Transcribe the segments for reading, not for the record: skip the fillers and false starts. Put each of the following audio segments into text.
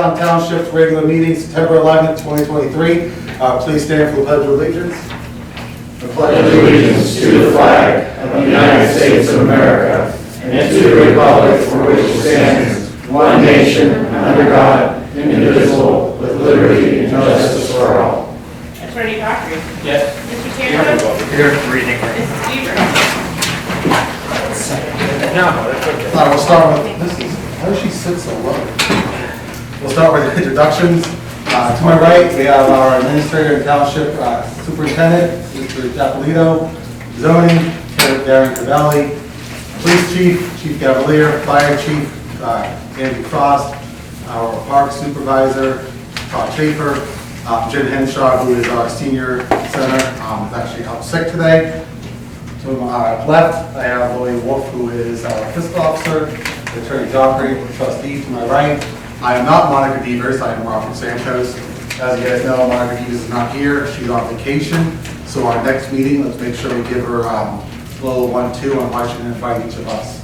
Austintown Township regular meeting, September 11th, 2023. Please stand for the Pledge of Allegiance. I pledge allegiance to the flag of the United States of America and to the republic for which it stands, one nation, under God, indivisible, with liberty and justice for all. Attorney Dockery? Yes. Mr. Santos? Here, reading. Mrs. Weaver? We'll start with, how does she sit so low? We'll start with the introductions. To my right, we have our Administrator and Township Superintendent, Mr. Giapolito, Zoning, Darren Cavelli, Police Chief, Chief Cavalier, Fire Chief, Andy Frost, our Park Supervisor, Todd Schaefer, Jen Henshaw, who is our Senior Center, is actually out sick today. To my left, I have Lori Wolf, who is our Fiscal Officer, Attorney Dockery, Trustee. To my right, I am not Monica Devers, I am Robert Santos. As you guys know, Monica Devers is not here, she's on vacation. So our next meeting, let's make sure we give her a little 1-2 on why she didn't invite each of us.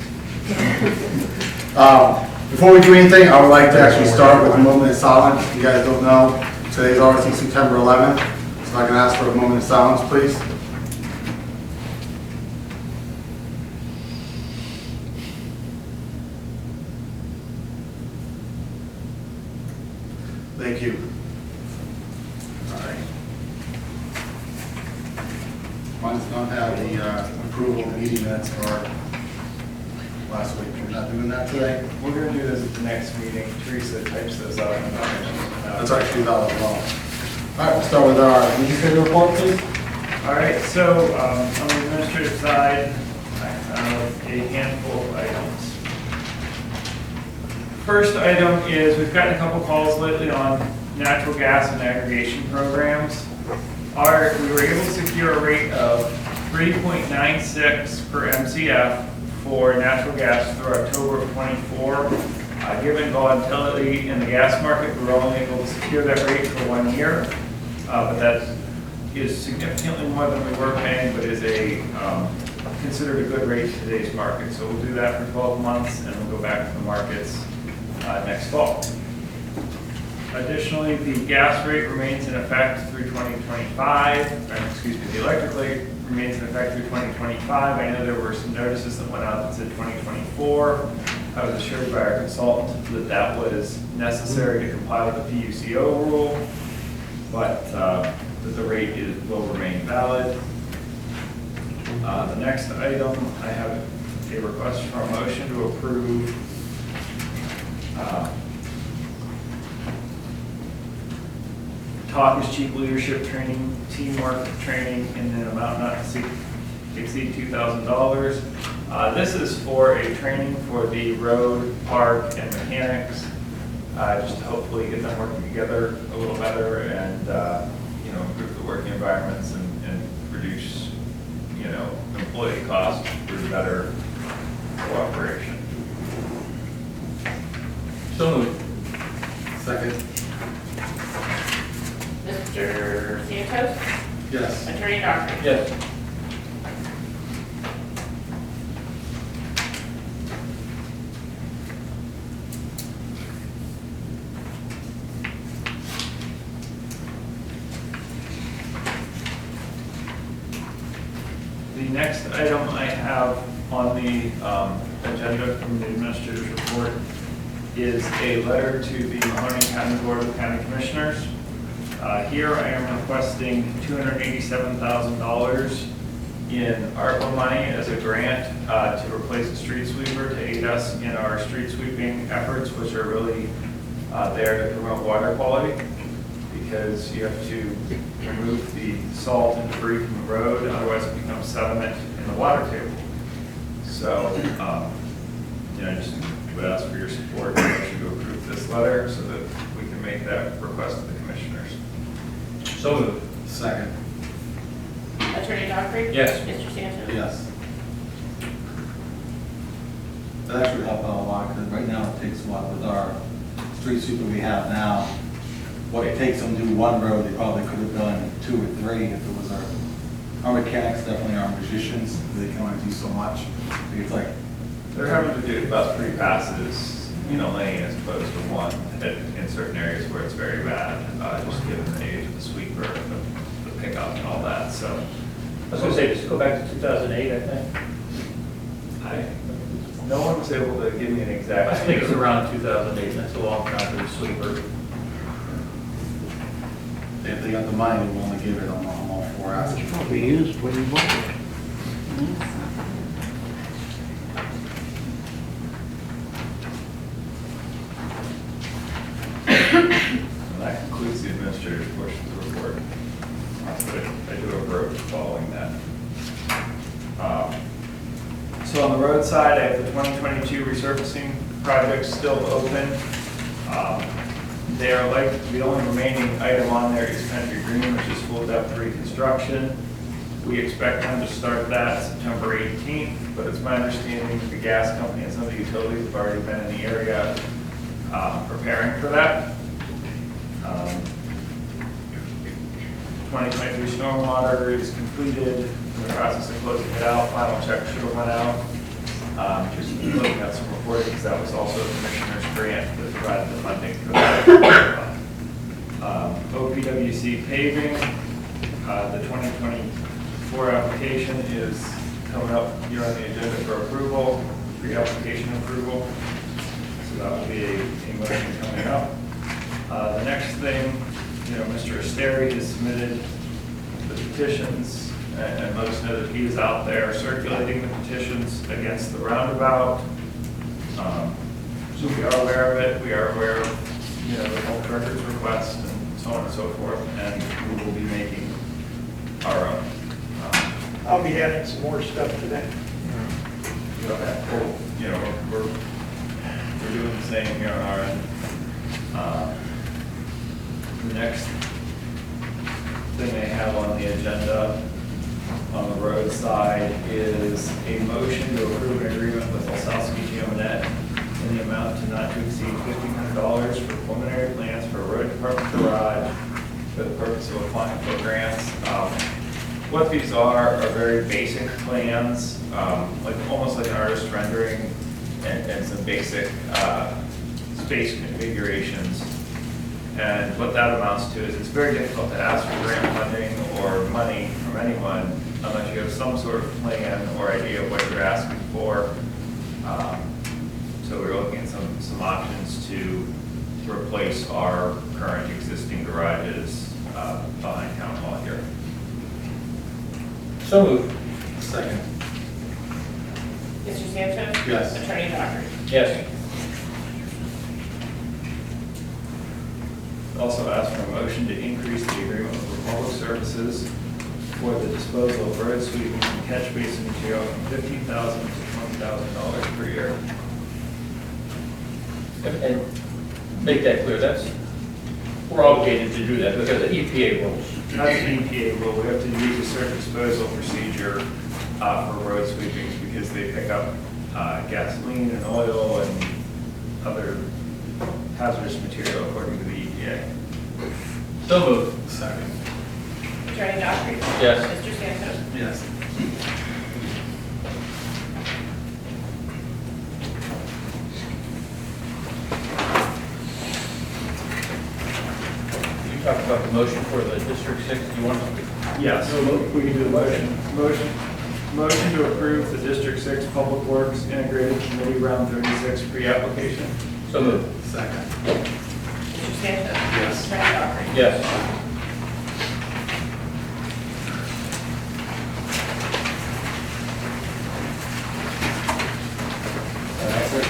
Before we do anything, I would like to actually start with a moment of silence. If you guys don't know, today's obviously September 11th, so I can ask for a moment of silence, please. Thank you. All right. Mine does not have the approval of the meeting minutes for last week. We're not doing that today. We're going to do this at the next meeting. Teresa types those out. That's actually that as well. All right, we'll start with our administrative report, please. All right, so on the administrative side, I have a handful of items. First item is we've gotten a couple calls lately on natural gas and aggregation programs. We were able to secure a rate of 3.96 per MCF for natural gas through October of 24. Given volatility in the gas market, we were only able to secure that rate for 1 year, but that is significantly more than we were paying, but is considered a good rate in today's market. So we'll do that for 12 months, and we'll go back to the markets next fall. Additionally, the gas rate remains in effect through 2025, the electric rate remains in effect through 2025. I know there were some notices that went out that said 2024. I was assured by our consultant that that was necessary to comply with the PUCO rule, but that the rate will remain valid. The next item, I have a request for a motion to approve Talk is Cheap leadership training, teamwork training in an amount not to exceed $2,000. This is for a training for the road, park, and mechanics, just to hopefully get them working together a little better and improve the working environments and reduce employee costs through better cooperation. So moved. Second. Mr. Santos? Yes. Attorney Dockery? Yes. The next item I have on the agenda from the administrator's report is a letter to the Mahoning County Board of County Commissioners. Here I am requesting $287,000 in ARPA money as a grant to replace a street sweeper to aid us in our street sweeping efforts, which are really there to promote water quality, because you have to remove the salt and debris from the road, otherwise it becomes sediment in the water table. So, I just would ask for your support in motion to approve this letter so that we can make that request to the commissioners. So moved. Second. Attorney Dockery? Yes. Mr. Santos? Yes. That actually would help out a lot, because right now it takes what, with our street sweeper we have now, what it takes them to do one road, they probably could have done 2 or 3 if it was our mechanics, definitely our musicians, they can only do so much. It's like, They're having to do about 3 passes lane as opposed to one in certain areas where it's very bad, just given the age of the sweeper, the pickup and all that, so. I was gonna say, just go back to 2008, I think. No one was able to give me an exact. I think it's around 2008, that's a long time for the sweeper. If they got the money, we'll only give it on all 4 hours. It's probably used when you bought it. And that concludes the administrator's portion of the report. I do have road following that. So on the road side, I have the 2022 resurfacing project still open. They are like, the only remaining item on there is Country Green, which is full depth reconstruction. We expect them to start that September 18th, but it's my understanding that the gas company and some of the utilities have already been in the area preparing for that. 2023 stormwater is completed, in the process of closing it out, final check should have went out. Just looking at some reporting, because that was also a commissioner's grant that provided the funding for that. OPWC paving, the 2024 application is coming up here on the agenda for approval, pre-application approval. So that will be a motion coming up. The next thing, Mr. Asteri has submitted the petitions, and most know that he is out there circulating the petitions against the roundabout. So we are aware of it. We are aware of, the whole records request and so on and so forth, and we will be making our own. I'll be adding some more stuff today. We're doing the same here on our end. The next thing they have on the agenda on the road side is a motion to approve an agreement with Osowski Geomet in the amount to not to exceed $1,500 for preliminary plans for a road department garage for the purpose of applying for grants. What these are very basic plans, almost like an artist rendering and some basic space configurations. And what that amounts to is it's very difficult to ask for grant funding or money from anyone unless you have some sort of plan or idea of what you're asking for. So we're looking at some options to replace our current existing garages behind Town Hall here. So moved. Second. Mr. Sanchez? Yes. Attorney Dockery? Yes. Also ask for a motion to increase the agreement with Public Services for the disposal of road sweeping and catch basin material from $15,000 to $20,000 per year. And make that clear, we're obligated to do that because of EPA rules. That's an EPA rule. We have to use a certain disposal procedure for road sweepings because they pick up gasoline and oil and other hazardous material according to the EPA. So moved. Second. Attorney Dockery? Yes. Mr. Sanchez? Yes. You talked about the motion for the District 6, do you want to? Yes, we can do the motion to approve the District 6 Public Works Integrated Committee Round 36 pre-application. So moved. Second. Mr. Sanchez? Yes. Attorney Dockery? Yes.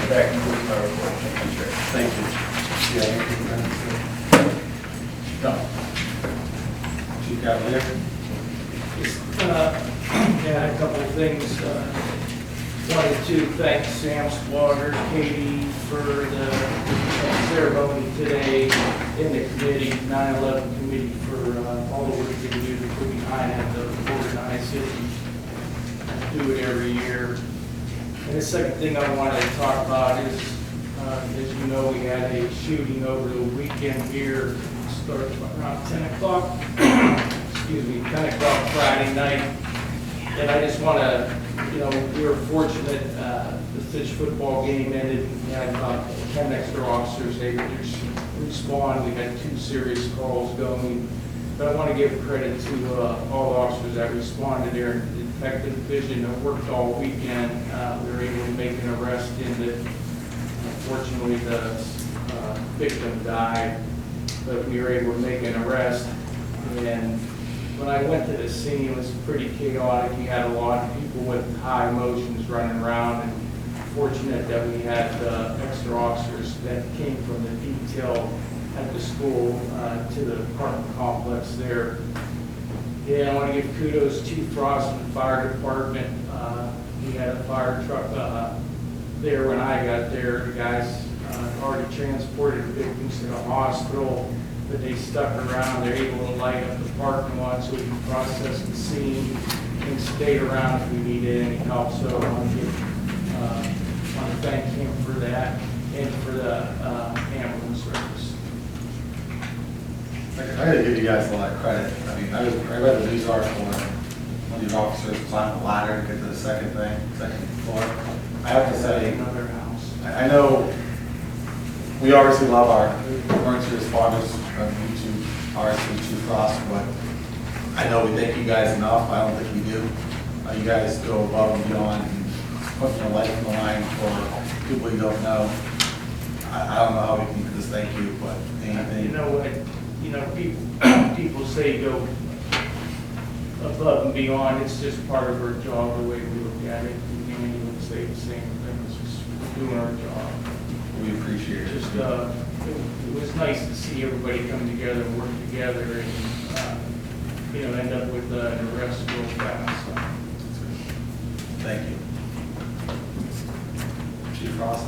That concludes my report. Thank you, Chair. Thank you. Yeah, anything No. Chief Cavalier? Yeah, a couple of things. Wanted to thank Sam Squatter, Katie for the ceremony today in the committee, 9/11 committee, for all the work they do to put behind it, to organize it, and do it every year. And the second thing I wanted to talk about is, as you know, we had a shooting over the weekend here, started around 10 o'clock, excuse me, 10 o'clock Friday night. And I just want to you know, we were fortunate, the Stitch football game ended, we had about 10 extra officers able to respond. We had 2 serious calls going. But I want to give credit to all the officers that responded there in the detective division that worked all weekend. We were able to make an arrest in that. Unfortunately, the victim died, but we were able to make an arrest. And when I went to the scene, it was pretty chaotic. We had a lot of people with high emotions running around, and fortunate that we had extra officers that came from the detail at the school to the apartment complex there. Yeah, I want to give kudos to Frost and the fire department. We had a fire truck there when I got there. The guys already transported the victims to the hospital, but they stuck around. They're able to light up the parking lot so we can process the scene and stayed around if we needed any help. So I want to thank him for that and for the ambulance service. I gotta give you guys a lot of credit. I mean, I read the news article when one of these officers climbed the ladder to get to the second floor. I have to say, Another house. I know we obviously love our emergency responders, you two, RSV, Chief Frost, but I know we thank you guys enough. I don't think we do. You guys go above and beyond and putting your life on the line for people you don't know. I don't know how we can just thank you, but anything. You know what? You know, people say go above and beyond. It's just part of our job, the way we look at it. You would say the same thing. It's just doing our job. We appreciate it. Just, it was nice to see everybody come together and work together and, you know, end up with an arrest real fast. So. Thank you. Chief Frost?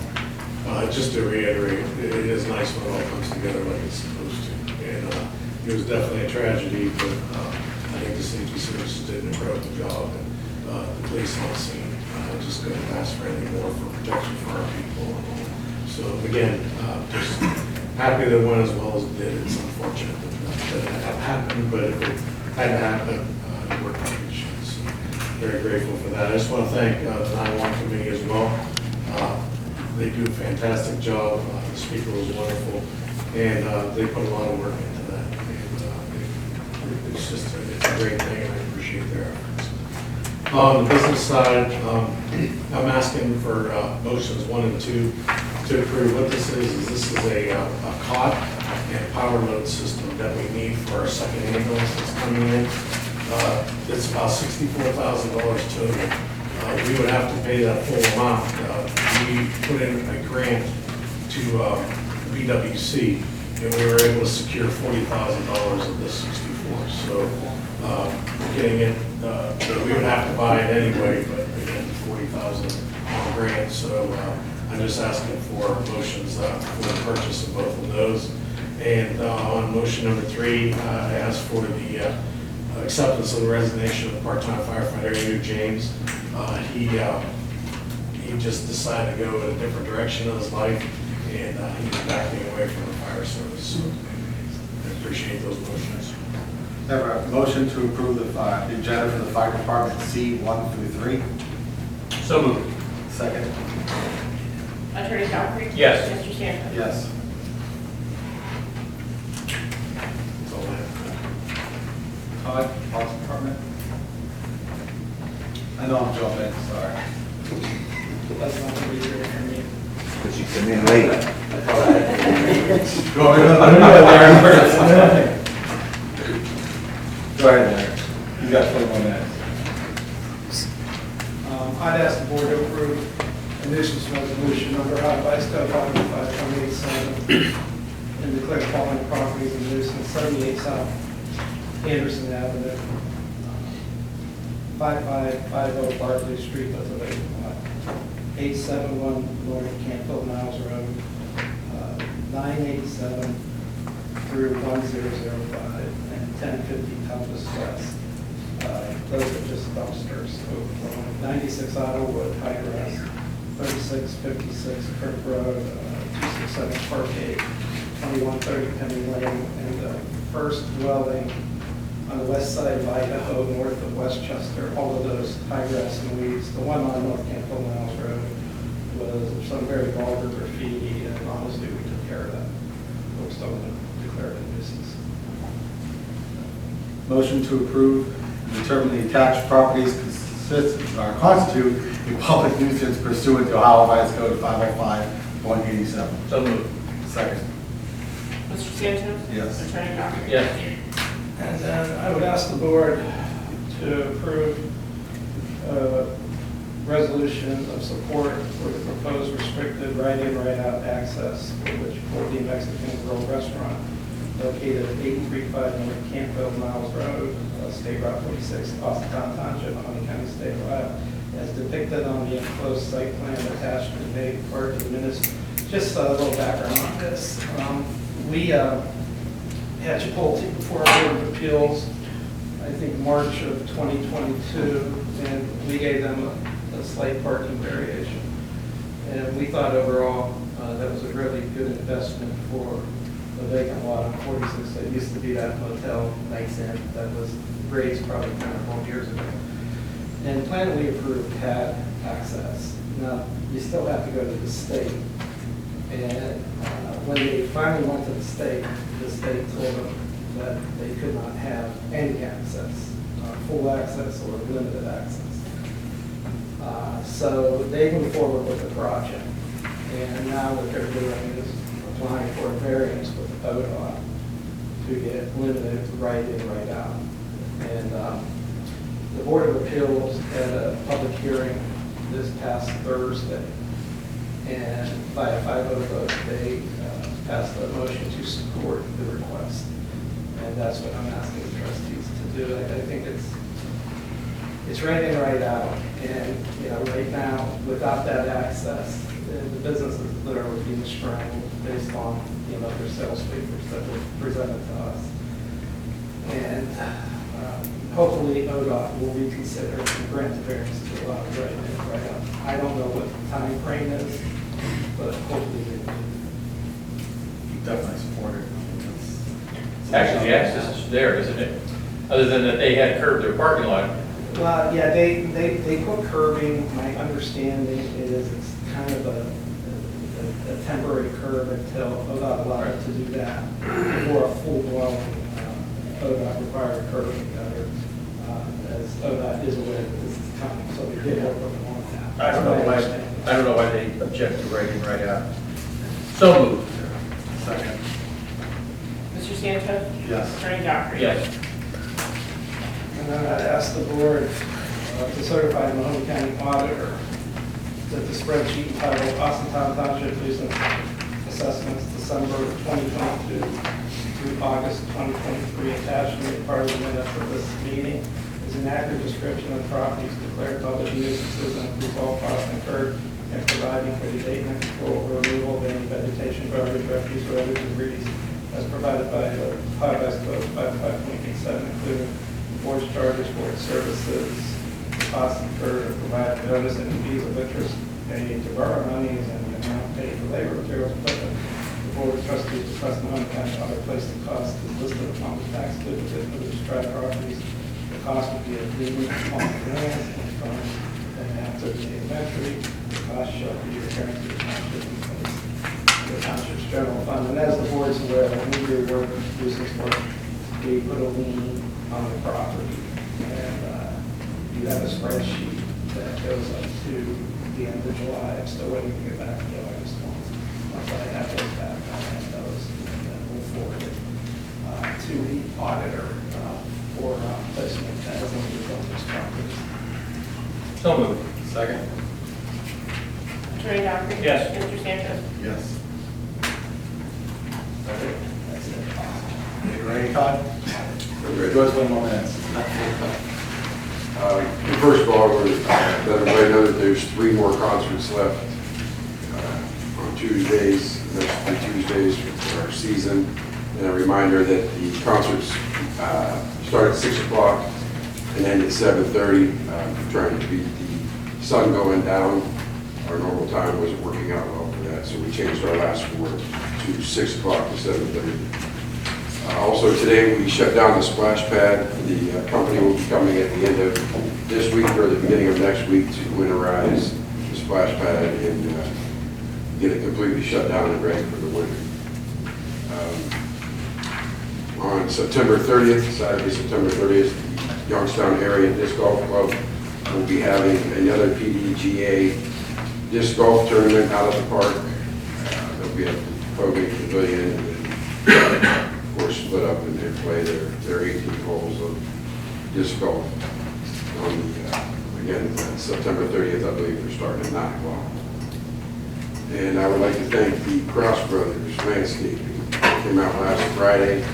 Just to reiterate, it is nice when it all comes together like it's supposed to. And it was definitely a tragedy, but I think the safety services did an incredible job. And the police on the scene just couldn't ask for anything more for protection for our people. So again, just happy that it went as well as it did. It's unfortunate that it happened, but if it had to happen, it worked out good shit. So very grateful for that. I just want to thank the 911 committee as well. They do a fantastic job. The speaker was wonderful, and they put a lot of work into that. And it's just it's a great thing, and I appreciate their efforts. On the business side, I'm asking for motions 1 and 2 to approve. What this is this is a cot and power load system that we need for our second ambulance that's coming in. It's about $64,000 total. We would have to pay that full amount. We put in a grant to BWC, and we were able to secure $40,000 of this 64. So getting it, we would have to buy it anyway, but again, $40,000 grant. So I'm just asking for motions for the purchase of both of those. And on motion number 3, I asked for the acceptance of the resignation of the part-time firefighter, Andrew James. He just decided to go in a different direction in his life, and he's backing away from the fire service. So I appreciate those motions. Have a motion to approve the agenda for the fire department C1 through 3. So moved. Second. Attorney Dockery? Yes. Mr. Stanton? Yes. That's all I have. Todd, Parks Department. I know I'm jumping, sorry. That's not going to be here for me. But you come in late. Go ahead, Larry. Go ahead, Larry. You got 21 minutes. I'd ask the board to approve a nuisance resolution number revised code 525.87 and declare the following properties a nuisance: 78 South Anderson Avenue, 5550 Barclay Street, that's a vacant lot, 871 North Canfield Niles Road, 987 through 1005, and 1050 Compass West. Those are just dumpsters. 96 Ottowood, High Grass, 3656 Kirk Road, 267 Park 8, 2130 Penny Lane, and the first dwelling on the west side of Idaho, north of Westchester, all of those high grass and weeds. The one on North Campbell Miles Road was some very vulgar graffiti, and honestly, we took care of that. Folks don't declare it a nuisance. Motion to approve and determine the attached properties constitute a public nuisance pursuant to Ohio Revised Code 505-187. So moved. Second. Mr. Sanchez? Yes. Attorney Dockery? Yes. And then I would ask the board to approve a resolution of support for the proposed restricted right-in, right-out access for the Chipotle Mexican Grill Restaurant located at 835 North Campbell Miles Road, State Route 46, Austintown Township, Mahoney County, State of Ohio, as depicted on the enclosed site plan attached to the made part of the minutes. Just a little background on this. We had Chipotle before our Board of Appeals, I think March of 2022, and we gave them a slight parking variation. And we thought overall that was a really good investment for a vacant lot on 46. It used to be that motel, Nights Inn, that was raised probably 10 or 12 years ago. And the plan we approved had access. Now, you still have to go to the state. And when they finally went to the state told them that they could not have any access, full access or limited access. So they moved forward with the project. And now what they're doing is applying for a variance with ODOT to get limited right in, right out. And the Board of Appeals had a public hearing this past Thursday. And by a 5-0 vote, they passed a motion to support the request. And that's what I'm asking the trustees to do. I think it's right in, right out. And, right now, without that access, the businesses literally being strangled based on, their sales papers that were presented to us. And hopefully ODOT will reconsider and grant the variance to allow right in, right out. I don't know what the time frame is, but hopefully they will. Definitely support it. Actually, the access is there, isn't it? Other than that they had curved their parking lot. Well, yeah, they put curbing. My understanding is it's kind of a temporary curb until ODOT allowed it to do that before a full-blown ODOT required curbing. As ODOT is aware that this is coming, so we did work with them on that. I don't know why they object to right in, right out. So moved. Second. Mr. Sanchez? Yes. Attorney Dockery? Yes. And then I'd ask the board to certify the Mahoney County Auditor that the spreadsheet entitled Austintown Township Nuisance Assessments December 2022 through August 2023 attached to the part of the minutes of this meeting is an accurate description of properties declared public nuisances and includes all costs incurred in providing for the abatement, control, or removal of any vegetation, garbage, refuse, or other debris as provided by the Ohio Revised Code 505.87, including the board's charges for its services, costs incurred, or provided notice and fees of interest paid to borrow monies and the amount paid for labor, materials, equipment. The board of trustees request the Mahoney County Auditor place the cost is listed upon the tax certificate for the described properties. The cost would be a agreement upon the grant from and after the elementary. The cost shall be returned to the township in place of the township's general fund. And as the board is aware, when we do work, nuisance work, we put a lien on the property. And you have a spreadsheet that goes up to the end of July. I'm still waiting to get back to August 1. Once I have those back, I'll have those, and then we'll forward it to the auditor for placement as one of the buildings properties. So moved. Second. Attorney Dockery? Yes. Mr. Sanchez? Yes. That's it. You ready, Todd? George, 1 more minute. First of all, let everybody know that there's 3 more concerts left on Tuesdays, the next 3 Tuesdays for our season. And a reminder that the concerts start at 6 o'clock and end at 7:30, trying to beat the sun going down. Our normal time wasn't working out well for that, so we changed our last 4 to 6 o'clock to 7:30. Also today, we shut down the splash pad. The company will be coming at the end of this week or the beginning of next week to winterize the splash pad and get it completely shut down and ready for the winter. On September 30th, Saturday, September 30th, the Youngstown Area Disc Golf Club will be having another PDGA disc golf tournament out at the park. They'll be at the Probate Pavilion and of course split up and they play their 18 holes of disc golf on the, again, September 30th, I believe they're starting at 9 o'clock. And I would like to thank the Cross Brothers Landscaping. They came out last Friday,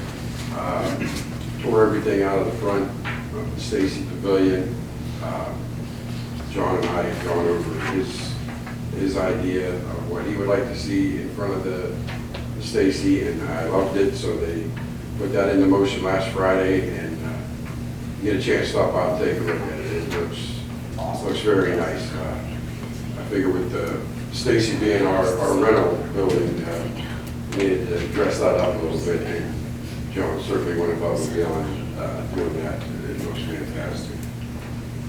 tore everything out of the front of the Stacy Pavilion. John and I have gone over his idea of what he would like to see in front of the Stacy, and I loved it, so they put that into motion last Friday, and you get a chance to stop out and take a look at it. It looks very nice. I figure with the Stacy being our rental building, we needed to dress that up a little bit, and John certainly went above and beyond doing that. It looks fantastic.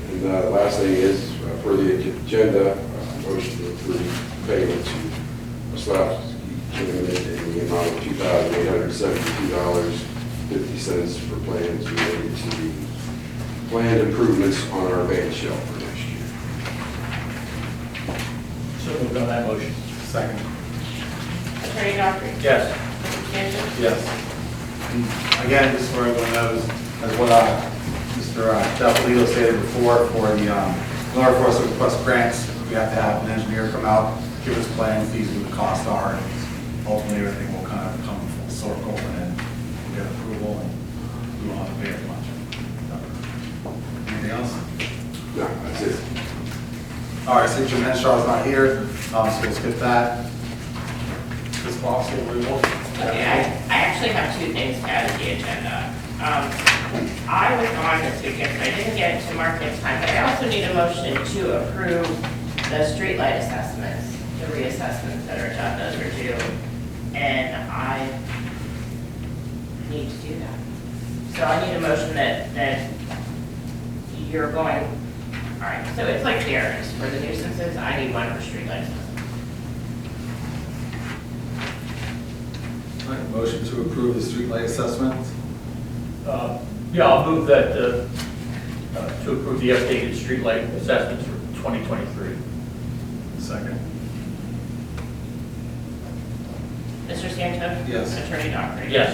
And the last thing is, for the agenda, motion to approve payment to Slavsky Limited in the amount of $2,872.50 for plans related to the planned improvements on our band shell for next year. So moved on that motion. Second. Attorney Dockery? Yes. Mr. Sanchez? Yes. And again, just so everyone knows, as what Mr. Delfilito stated before, for the, in order for us to request grants, we have to have an engineer come out, give us plans, these are what the costs are, and ultimately everything will kind of come full circle, and then we'll get approval, and we won't have to pay as much. Anything else? No, that's it. All right, so Jim Henshaw's not here, so we'll skip that. This policy, approval. Okay, I actually have two things to add to the agenda. I was gone this weekend, so I didn't get it to mark in time, but I also need a motion to approve the streetlight assessments, the reassessments that are done, those are due, and I need to do that. So I need a motion that you're going, all right, so it's like Darren's for the nuisances, I need one for streetlight assessments. All right, motion to approve the streetlight assessment. Yeah, I'll move that to approve the updated streetlight assessments for 2023. Second. Mr. Santos? Yes. Attorney Dockery? Yes.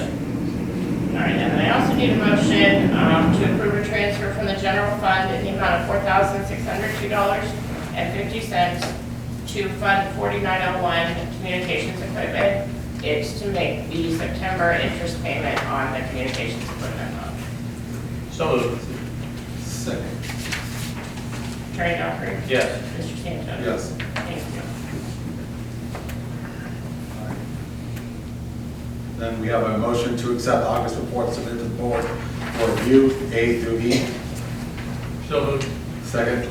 All right, and then I also need a motion to approve a transfer from the general fund in the amount of $4,602.50 to Fund 4901 Communications Equipment. It's to make the September interest payment on the communications equipment loan. So moved. Second. Attorney Dockery? Yes. Mr. Santos? Yes. Thank you. Then we have a motion to accept August report submitted to the board for review, A through E. So moved. Second.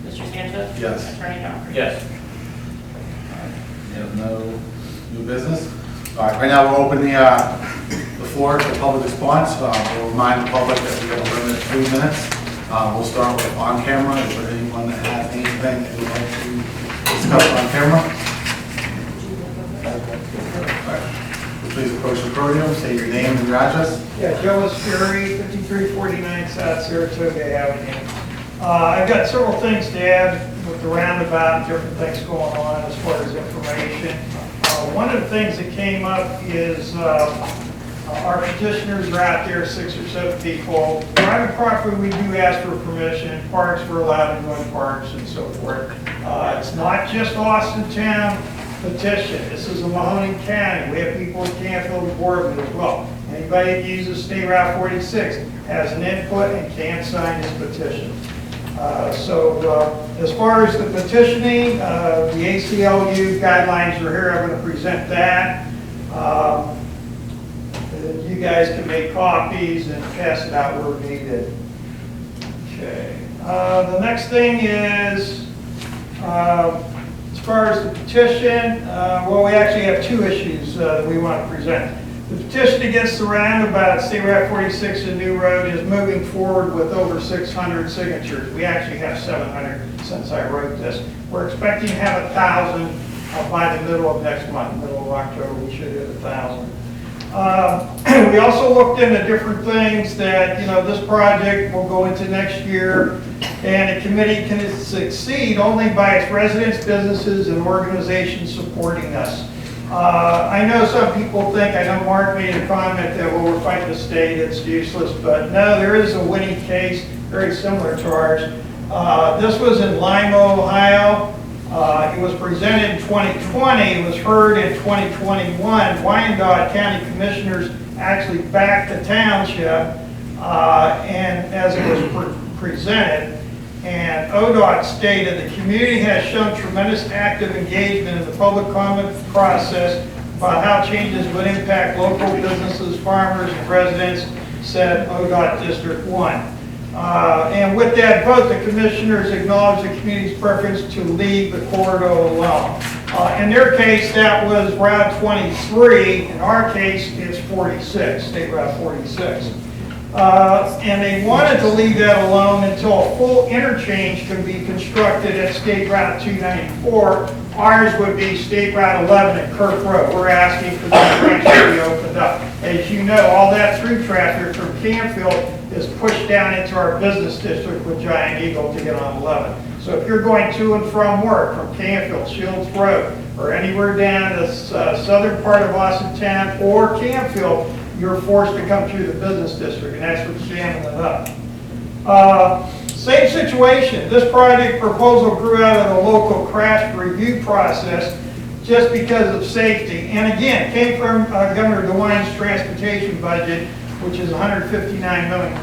Mr. Santos? Yes. Attorney Dockery? Yes. We have no new business. All right, right now we'll open the floor for public response. We'll remind the public that we have a limited 3 minutes. We'll start with on camera. Is there anyone that has anything that they would like to discuss on camera? All right. Please approach the podium, say your name and your address. Yeah, Joe Fury, 5349 South Saratoga Avenue. I've got several things to add with the roundabout, different things going on as far as information. One of the things that came up is our petitioners are out there, 6 or 7 people. Private property, we do ask for permission. Parks, we're allowed to go in parks and so forth. It's not just Austintown petition. This is a Mahoning County. We have people in Canfield and Boardman as well. Anybody that uses State Route 46 has an input and can sign this petition. As far as the petitioning, the ACLU guidelines are here. I'm going to present that. You guys can make copies and pass it out where needed. Okay. The next thing is, as far as the petition, well, we actually have 2 issues that we want to present. The petition against the roundabout, State Route 46 and New Road is moving forward with over 600 signatures. We actually have 700 since I wrote this. We're expecting to have 1,000 by the middle of next month, middle of October, we should hit 1,000. We also looked into different things that, this project will go into next year, and a committee can succeed only by its residents, businesses, and organizations supporting us. I know some people think, I know Mark made a comment that, well, we're fighting the state, it's useless, but no, there is a winning case, very similar to ours. This was in Lima, Ohio. It was presented in 2020, it was heard in 2021. Wyandotte County Commissioners actually backed the township, and as it was presented, and ODOT stated the community has shown tremendous active engagement in the public comment process about how changes would impact local businesses, farmers, and residents, said ODOT District 1. And with that vote, the commissioners acknowledged the community's preference to leave the corridor alone. In their case, that was Route 23. In our case, it's 46, State Route 46. And they wanted to leave that alone until a full interchange can be constructed at State Route 294. Ours would be State Route 11 at Kirk Road. We're asking for that branch to be opened up. As you know, all that through traffic from Canfield is pushed down into our business district with Giant Eagle to get on 11. So if you're going to and from work from Canfield, Shields Road, or anywhere down the southern part of Austintown or Canfield, you're forced to come through the business district, and that's what's jamming it up. Same situation. This project proposal grew out of the local crash review process just because of safety. And again, came from Governor DeWine's transportation budget, which is $159 million,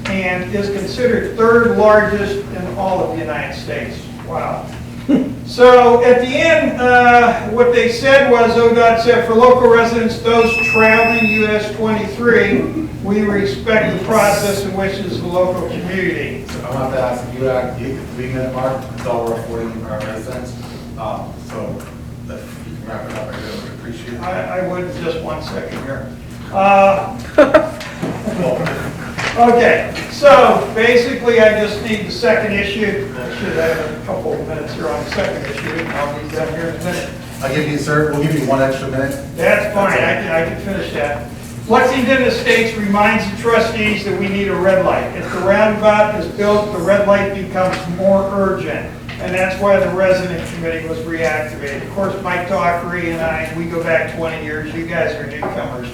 and is considered third largest in all of the United States. Wow. So at the end, what they said was, ODOT said, for local residents, those traveling US 23, we respect the process in which is the local community. So I want to ask if you at the 3-minute mark, it's all we're affording our residents. So if you can wrap it up, I really appreciate it. I would just 1 second here. Okay, so basically I just need the second issue. I should have a couple of minutes here on the second issue. I'll be done here in a minute. I'll give you, sir, we'll give you 1 extra minute. That's fine, I can finish that. Lexington Estates reminds the trustees that we need a red light. If the roundabout is built, the red light becomes more urgent. And that's why the resident committee was reactivated. Of course, Mike Dockery and I, we go back 20 years. You guys are newcomers.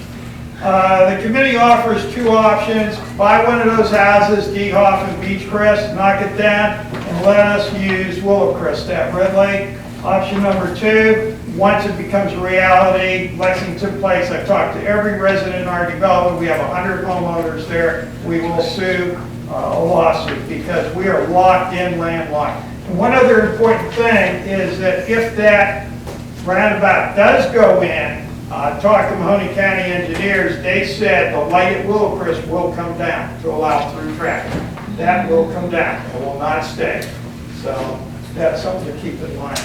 The committee offers 2 options. Buy one of those houses, Dehoff and Beechcrest, knock it down, and let us use Willowcrest, that red light. Option number 2, once it becomes a reality, Lexington Place, I've talked to every resident in our development. We have 100 homeowners there. We will sue a lawsuit because we are locked in, landlocked. And one other important thing is that if that roundabout does go in, talked to Mahoney County engineers, they said the light at Willowcrest will come down to allow through traffic. That will come down, it will not stay. So that's something to keep in mind.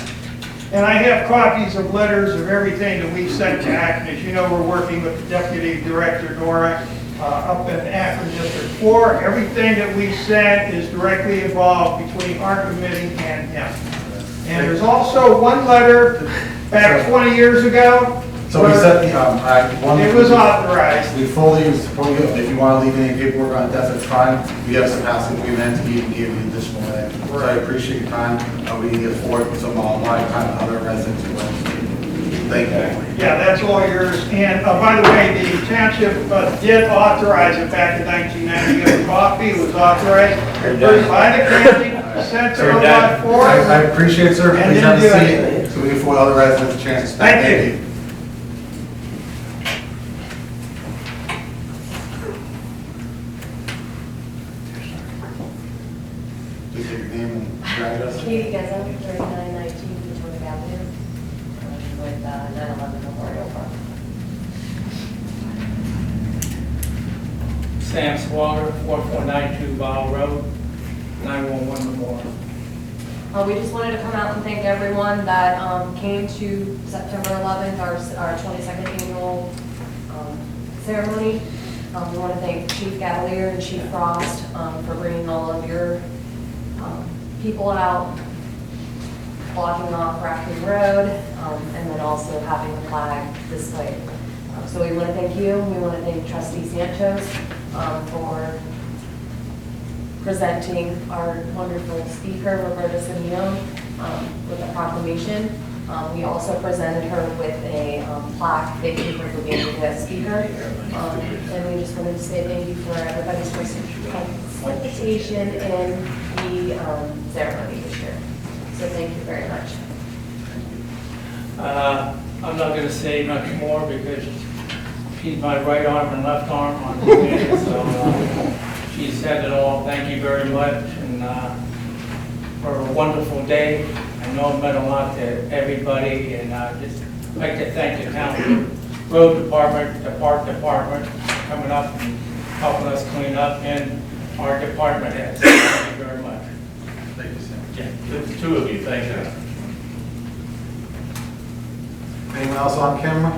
And I have copies of letters of everything that we've sent to Akron. As you know, we're working with the Deputy Director Nora up in Akron District 4. Everything that we sent is directly involved between our committee and him. And there's also one letter back 20 years ago. So we set the, it was authorized. We fully support you. If you want to leave any paperwork on it, that's fine. We have some passing agreement to even give you additional minute. So I appreciate your time. We can get forward with some online time to other residents who want to speak. Thank you. Yeah, that's all yours. And by the way, the township did authorize it back in 1990. You got a copy, it was authorized. Approved by the county, sent to ODOT 4. I appreciate it, sir. Please have a seat so we can afford other residents a chance to speak. Thank you. Please take your name and address. Katie Gezzo, 3919 Potomac Avenue, with 911 Memorial Park. Sam Swaller, 4492 Ball Road, 911 Memorial. We just wanted to come out and thank everyone that came to September 11th, our 22nd annual ceremony. We want to thank Chief Cavalier and Chief Frost for bringing all of your people out, blocking off Raccoon Road, and then also having the flag displayed. So we want to thank you. We want to thank Trustee Santos for presenting our wonderful speaker, Roberta Simeon, with a proclamation. We also presented her with a plaque, thank you for being a guest speaker. And we just wanted to say thank you for everybody's participation in the ceremony this year. So thank you very much. I'm not gonna say much more because she's my right arm and left arm on the committee, so she said it all. Thank you very much, and for a wonderful day. I know it meant a lot to everybody, and just like to thank the town road department, the park department, coming up and helping us clean up, and our department heads. Thank you very much. Thank you, Sam. Yeah, the two of you, thank you. Anyone else on camera?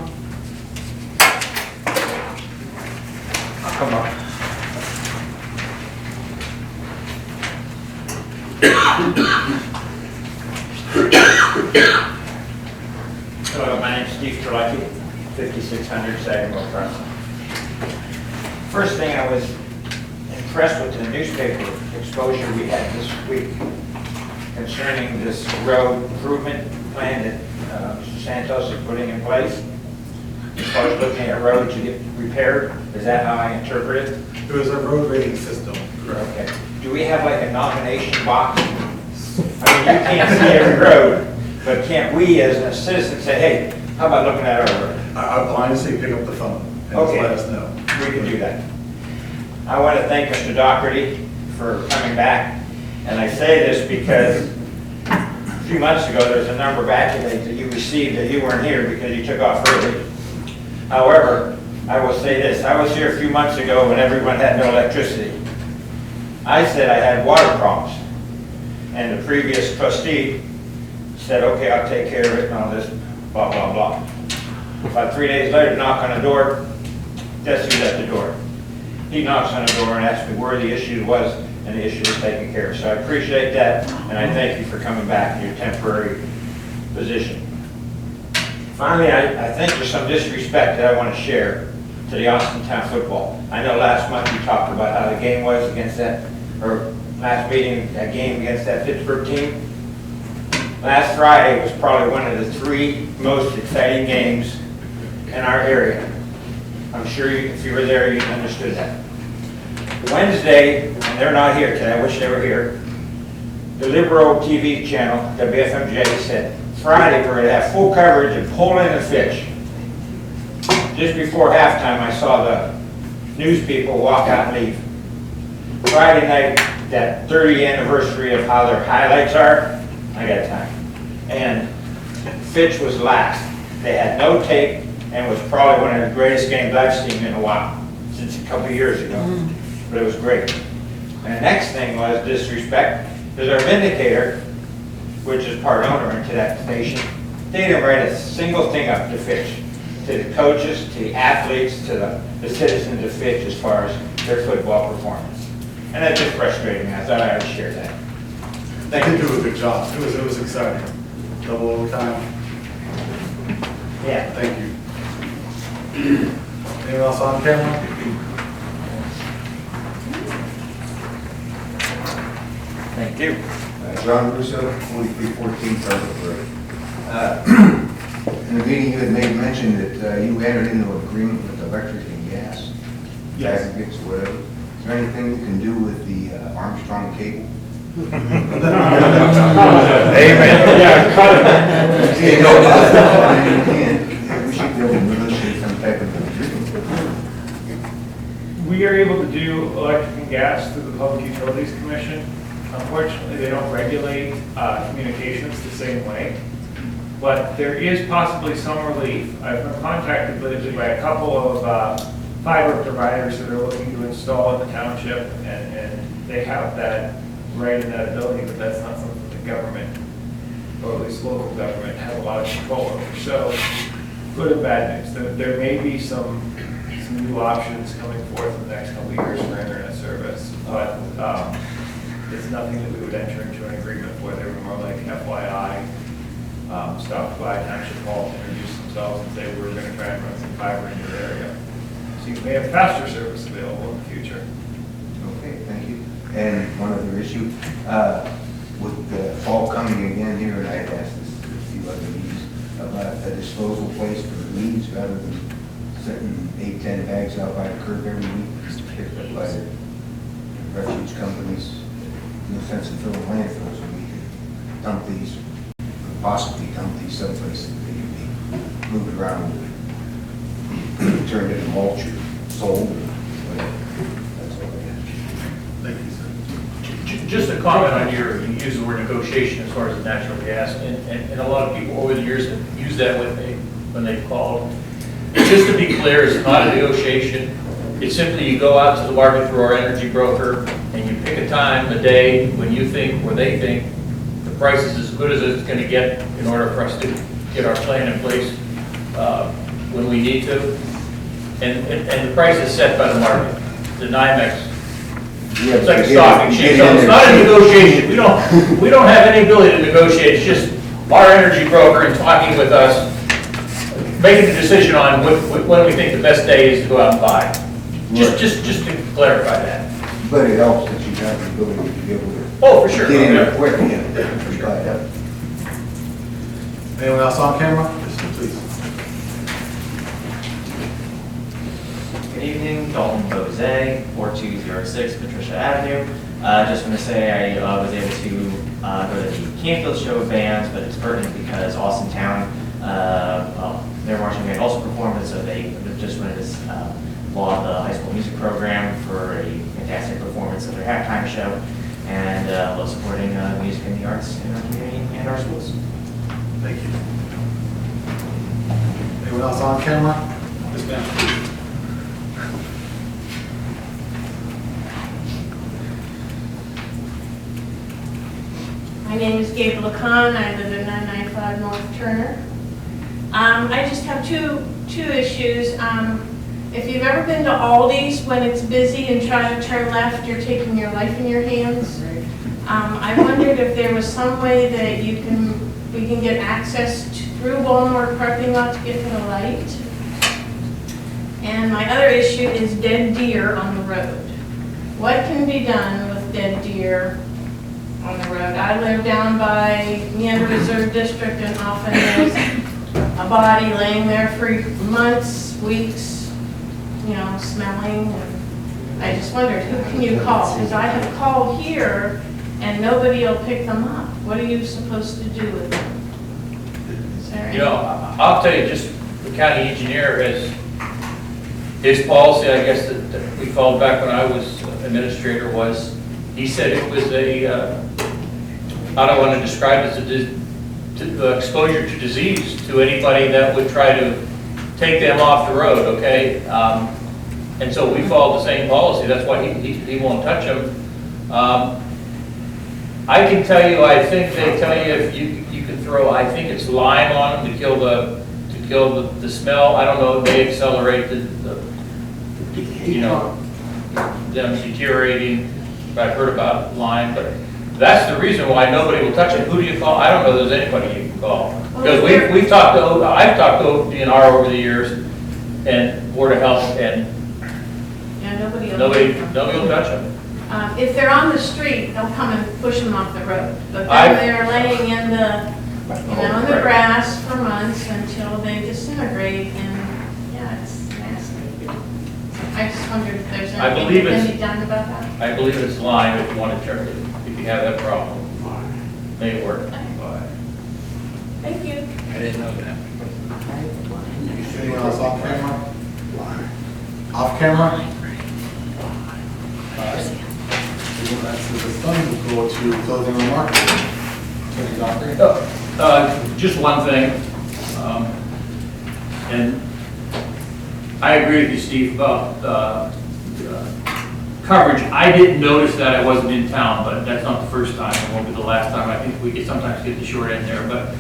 Come on. Hello, my name's Steve Trellecki, 5600 Sagamore Front. First thing, I was impressed with the newspaper exposure we had this week concerning this road improvement plan that Mr. Santos is putting in place. As far as looking at roads to get repaired, is that how I interpret it? It was a road rating system. Okay. Do we have like a nomination box? I mean, you can't see every road, but can't we as a citizen say, hey, how about looking at our road? I'll honestly pick up the phone and just Okay. let us know. We can do that. I want to thank Mr. Doherty for coming back, and I say this because a few months ago, there was a number of accolades that you received that you weren't here because you took off early. However, I will say this, I was here a few months ago when everyone had no electricity. I said I had water problems, and the previous trustee said, okay, I'll take care of it and all this, blah, blah, blah. About 3 days later, knock on the door, guess who's at the door? He knocks on the door and asks me where the issue was, and the issue was taken care of. So I appreciate that, and I thank you for coming back in your temporary position. Finally, I think there's some disrespect that I want to share to the Austintown football. I know last month you talked about how the game was against that, or last meeting, that game against that Pittsburgh team. Last Friday was probably one of the 3 most exciting games in our area. I'm sure if you were there, you understood that. Wednesday, and they're not here today, I wish they were here, the Liberal TV channel, WFMJ, said, Friday we're going to have full coverage of Poland and Fitch. Just before halftime, I saw the news people walk out and leave. Friday night, that 30th anniversary of how their highlights are, I got time. And Fitch was last. They had no tape and was probably one of the greatest games I've seen in a while, since a couple years ago. But it was great. And the next thing was disrespect, because our Vindicator, which is part owner into that station, they didn't write a single thing up to Fitch, to the coaches, to the athletes, to the citizens of Fitch as far as their football performance. And that just frustrated me. I thought I would share that. They did do a good job. It was exciting. Double overtime. Yeah. Thank you. Anyone else on camera? Thank you. John Russo, 4314 Pleasant Road. In the meeting, you had made mention that you entered into an agreement with electric and gas, aggregates, whatever. Is there anything you can do with the Armstrong cable? Amen. Yeah, cut it. You know, we should be able to negotiate some type of agreement. We are able to do electric and gas through the Public Utilities Commission. Unfortunately, they don't regulate communications the same way, but there is possibly some relief. I've been contacted lately by a couple of fiber providers that are looking to install in the township, and they have that right in that ability, but that's not something the government, or at least local government, has a lot of control over. So, good and bad news. There may be some some new options coming forth in the next couple of years for internet service, but it's nothing that we would enter into an agreement for. They were more like FYI, stopped by Township Hall to introduce themselves and say we're going to try and run some fiber in your area. So you may have faster service available in the future. Okay, thank you. And one other issue, with the fall coming again here, and I had asked this to a few other meetings about a disposal place for the leaves rather than setting 8-10 bags out by the curb every week, picked up by the refuge companies. No sense in filling landfills when we can dump these, possibly dump these someplace that they can be moved around, turned into mulch or sold or whatever. That's all I got. Thank you, sir. Just a comment on you use the word negotiation as far as the natural gas, and a lot of people over the years have used that when they've called. Just to be clear, it's not a negotiation. It's simply you go out to the market through our energy broker and you pick a time, a day, when you think or they think the price is as good as it's going to get in order for us to get our plan in place when we need to. And the price is set by the market, the NYMEX. It's like a stock exchange. So it's not a negotiation. We don't have any ability to negotiate. It's just our energy broker and talking with us, making the decision on when we think the best day is to go out and buy. Just to clarify that. But it helps that you have the ability to be able to Oh, for sure. get in there quick, yeah. For sure. Anyone else on camera? Please. Good evening, Dalton Bose, 4206 Patricia Avenue. Just want to say I was able to go to the Canfield Show of Bands, but it's pertinent because Austintown, their marching band also performed, so they just wanted to laud the high school music program for a fantastic performance of their halftime show, and love supporting music and the arts in our community and our schools. Thank you. Anyone else on camera? Yes, ma'am. My name is Gabriel Khan. I live at 995 North Turner. I just have two issues. If you've ever been to Aldi's when it's busy and try to turn left, you're taking your life in your hands. I wondered if there was some way that we can get access through Walmart parking lot to get to the light. And my other issue is dead deer on the road. What can be done with dead deer on the road? I live down by Meander Reserve District, and often there's a body laying there for months, weeks, smelling. And I just wondered, who can you call? Because I have called here and nobody will pick them up. What are you supposed to do with them? Is there I'll tell you, just the county engineer has his policy, I guess, that we followed back when I was administrator was, he said it was I don't want to describe it as exposure to disease to anybody that would try to take them off the road, okay? And so we followed the same policy. That's why he won't touch them. I can tell you, I think they tell you if you can throw, I think it's lime on them to kill the smell. I don't know, it may accelerate them deteriorating. I've heard about lime, but that's the reason why nobody will touch it. Who do you call? I don't know there's anybody you can call. Because I've talked to DNR over the years and Board of Health, and nobody will touch them. If they're on the street, they'll come and push them off the road. But then they're laying in the grass for months until they disintegrate, and yeah, it's nasty. I just wondered if there's anything that can be done about that. I believe it's lime if you want to turn it, if you have that problem. May work. Thank you. I didn't know that. Anyone else off camera? Off camera? The funds will go to closing remarks. Just one thing, and I agree with you, Steve, about coverage. I didn't notice that I wasn't in town, but that's not the first time. It won't be the last time. I think we sometimes get the short end there. But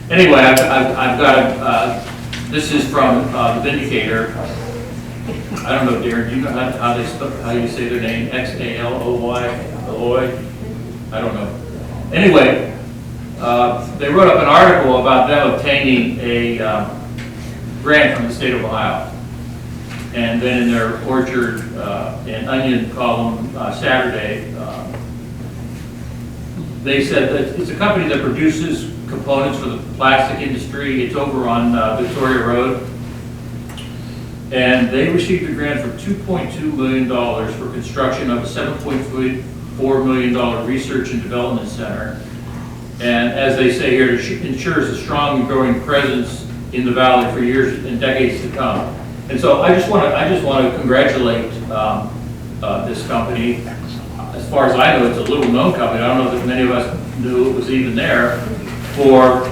anyway, I've got this is from the Vindicator. I don't know, Darren, do you know how they spell, how you say their name? Xaloy, Aloy? I don't know. Anyway, they wrote up an article about them obtaining a grant from the state of Ohio. And then in their Orchard and Onion column Saturday, they said that it's a company that produces components for the plastic industry. It's over on Victoria Road. And they received a grant for $2.2 million for construction of a $7.4 million research and development center. And as they say here, it ensures a strong and growing presence in the valley for years and decades to come. And so I just want to congratulate this company. As far as I know, it's a little known company. I don't know that many of us knew it was even there for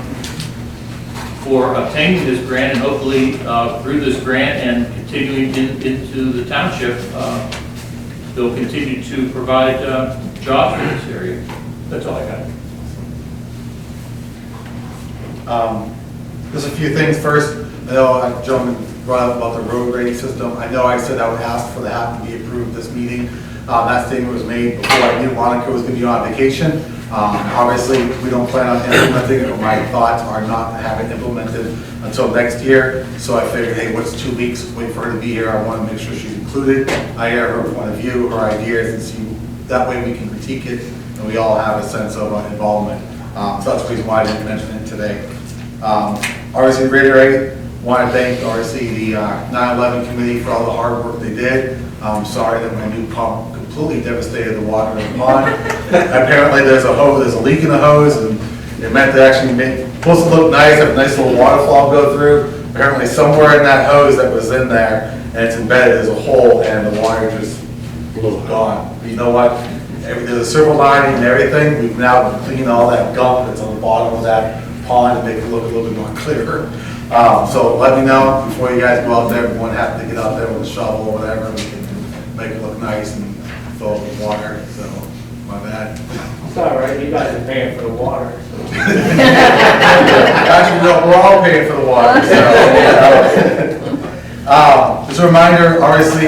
obtaining this grant, and hopefully through this grant and continuing into the township, they'll continue to provide jobs in this area. That's all I got. Just a few things first. I know a gentleman brought up about the road rating system. I know I said I would ask for that to be approved this meeting. That statement was made before I knew Monica was going to be on vacation. Obviously, we don't plan on implementing it, or my thoughts are not to have it implemented until next year. So I figured, hey, what's 2 weeks? Wait for her to be here. I want to make sure she's included. I hear her point of view, her ideas, and see that way we can critique it, and we all have a sense of involvement. So that's the reason why I didn't mention it today. RC reiterate, want to thank RC, the 9/11 committee, for all the hard work they did. I'm sorry that my new pump completely devastated the water in the pond. Apparently there's a leak in the hose, and it meant to actually supposed to look nice, have a nice little waterfall go through. Apparently somewhere in that hose that was in there, and it's embedded, there's a hole, and the water just gone. But you know what? There's a silver lining and everything. We've now cleaned all that gunk that's on the bottom of that pond to make it look a little bit more clearer. So let me know before you guys go out there. We won't have to get out there with a shovel or whatever. We can make it look nice and fill it with water. So my bad. It's all right, you guys are paying for the water. Actually, no, we're all paying for the water. So, just a reminder, obviously,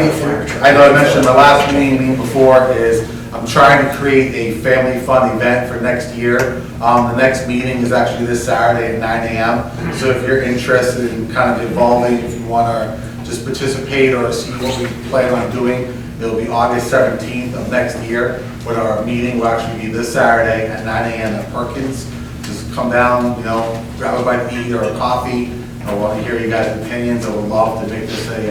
I know I mentioned in the last meeting before, is I'm trying to create a family fun event for next year. The next meeting is actually this Saturday at 9 a.m. So if you're interested in kind of involving, if you want to just participate or see what we plan on doing, it'll be August 17th of next year. But our meeting will actually be this Saturday at 9 a.m. at Perkins. Just come down, you know, grab a bite to eat or a coffee. I want to hear you guys' opinions. I would love to make this a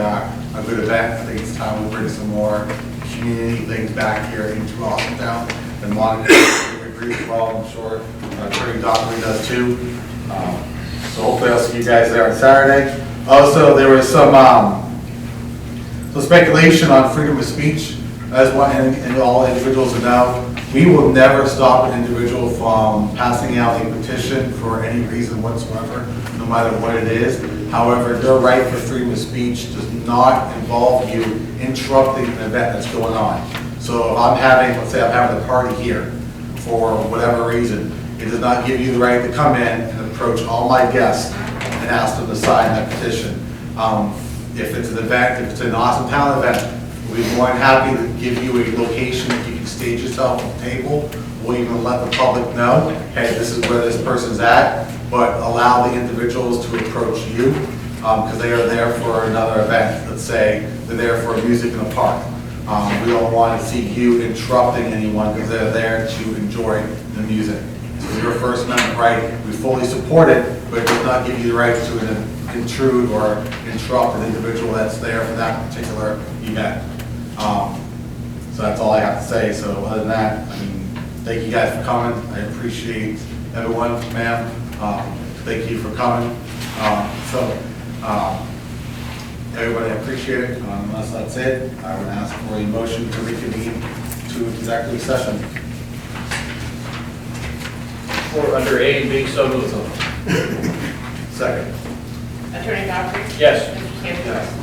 good event. I think it's time we bring some more community things back here into Austintown. And Monica agrees as well, I'm sure. Attorney Dockery does too. So hopefully I'll see you guys there on Saturday. Also, there was some speculation on freedom of speech. I just want all individuals to know, we will never stop an individual from passing out a petition for any reason whatsoever, no matter what it is. However, their right for freedom of speech does not involve you interrupting an event that's going on. So if I'm having, let's say I'm having a party here for whatever reason, it does not give you the right to come in and approach all my guests and ask them to sign that petition. If it's an event, if it's an Austintown event, we'd be more than happy to give you a location that you can stage yourself at the table. We'll even let the public know, hey, this is where this person's at, but allow the individuals to approach you because they are there for another event. Let's say they're there for music in a park. We don't want to see you interrupting anyone because they're there to enjoy the music. So your First Amendment right, we fully support it, but it does not give you the right to intrude or interrupt an individual that's there for that particular event. So that's all I have to say. So other than that, I mean, thank you guys for coming. I appreciate everyone, ma'am. Thank you for coming. Everybody, I appreciate it. Unless that's it, I would ask for a motion to reconvene to executive session. Or under A and B, so moved. Second. Attorney Dockery? Yes. Mr. Campbell?